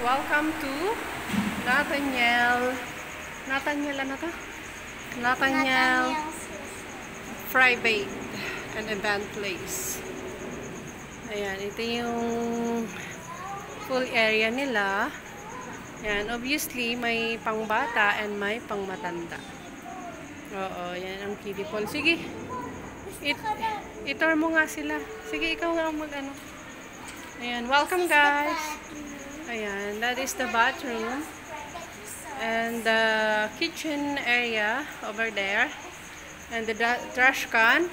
Welcome to Nathaniel. Nathaniel ano to? Nathaniel Private and Event Place. Ayan, ito yung full area nila. Ayan, obviously may pangbata and may pangmatanda. Oo, yan ang kiddie pool. Sige, i-tour mo nga sila. Sige, ikaw nga mag-ano. Ayan, welcome guys. Ayan, that is the bathroom. And the kitchen area over there. And the trash can.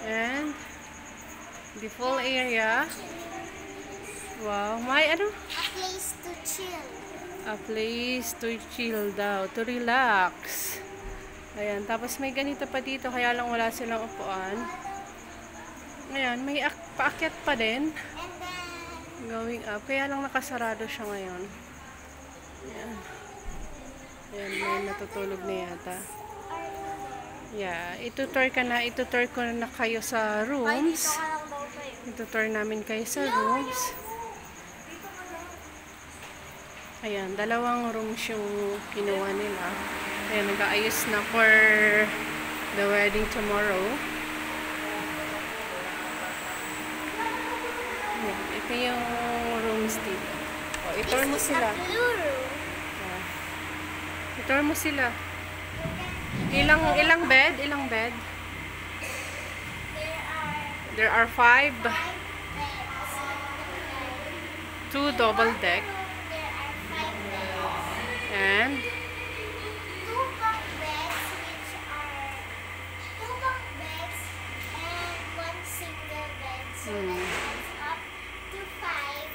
And the full area. Wow, may ano? A place to chill. A place to chill daw, to relax. Ayan, tapos may ganito pa dito, kaya lang wala silang upuan. Ayan, may paakyat pa din. And then, Going up, kaya lang nakasarado siya ngayon. Ayan. Ayan, may natutulog na yata. Yeah, itutour ko na kayo sa rooms. Itutour namin kayo sa rooms. Ayan, dalawang rooms yung kinuha nila. Ayan, nag-aayos na for the wedding tomorrow. Ayan, ito yung rooms dito. O, itour mo sila. blue room. Itour mo sila. Ilang bed? Ilang bed? There are 5. 2 double deck. There are 5 beds. And 2 bunk beds, which are 2 bunk beds and 1 single bed. So that adds up to 5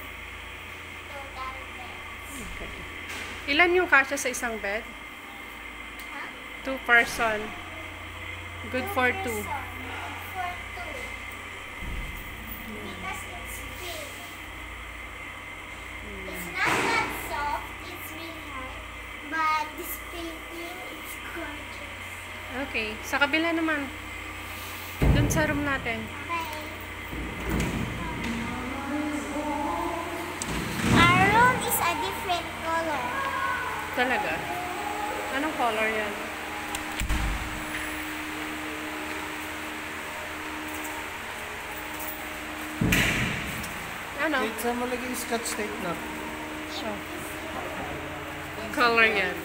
total beds. okay. Ilan yung kasya sa isang bed? Huh? 2 person. Good for 2. Good for 2. Because it's big. It's not that soft, it's really hard. But this painting, it's gorgeous. Okay. Sa kabila naman. Dun sa room natin. Okay. Our room is a different color. Talaga. Anong color yan? Ano? Wait, saan mo lagi yung scotch tape na? Oh. Color yan.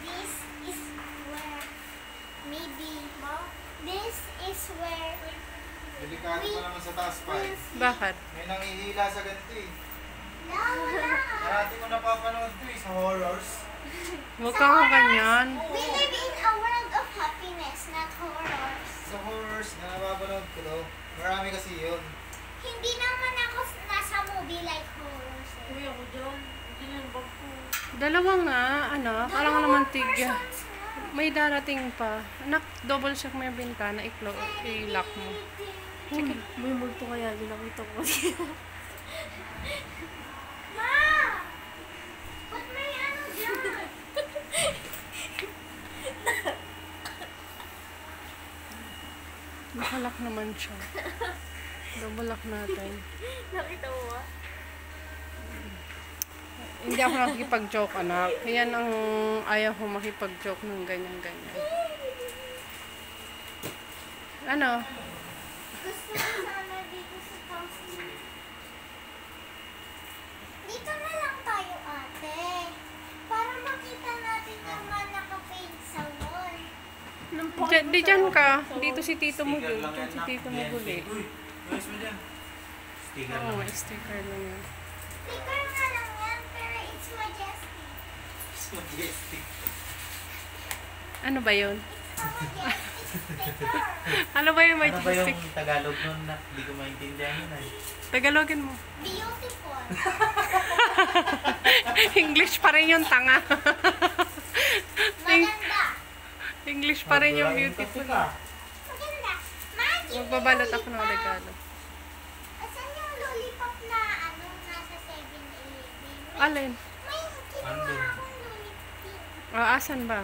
This is where maybe this is where Delikado pa naman sa taas pa eh. Bakit? May nangihila sa ganito eh. no. Marati mo napapanood to eh, sa horrors. Huwag kang ganyan. We live in a world of happiness, not horrors. Sa horrors na napapanood ko to, marami kasi yun. Hindi naman ako nasa movie like horrors. Uy, ako dyan. Hindi na yung bag ko. Dalawa nga, ano, parang naman tigya. Persons, May darating pa. Anak, double check mo yung bintana, i-lock mo. Sige. May multo kaya. Ginakita ko. Ma! Ba't may ano dyan? Nakalock naman siya. Double lock natin. Nakita mo ba? Hindi ako nakikipag-joke, anak. Yan ang ayaw ko makipag-joke ng ganyan-ganyan. Ano? Gusto ko sana dito sa house niya. Dito na lang tayo, ate. Para makita natin yung mga naka-paint sa wall. Di dyan ka. Dito si Tito Mugul. Dito si Tito Mugul eh. Uy, ayos mo dyan. Sticker Oo, lang. may sticker lang yan. Sticker nga lang yan, pero it's majestic. Majestic. Ano ba yun? It's a majestic sticker. Ano ba yung Ano ba majestic? yung Tagalog nun na hindi ko maintindihan yun ay? Tagalogin mo. Beautiful. English pa rin yung tanga. Maganda. English pa rin yung beautiful. Maganda. Magic. Magbabalot ako ng regalo. Asan yung lollipop na ano nasa 7-Eleven? Alin? May kinuha Andun. akong lollipop. Asan ba?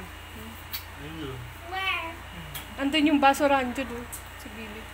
Ayun. Where? Andun yung baso ranjo doon. Sa gilid.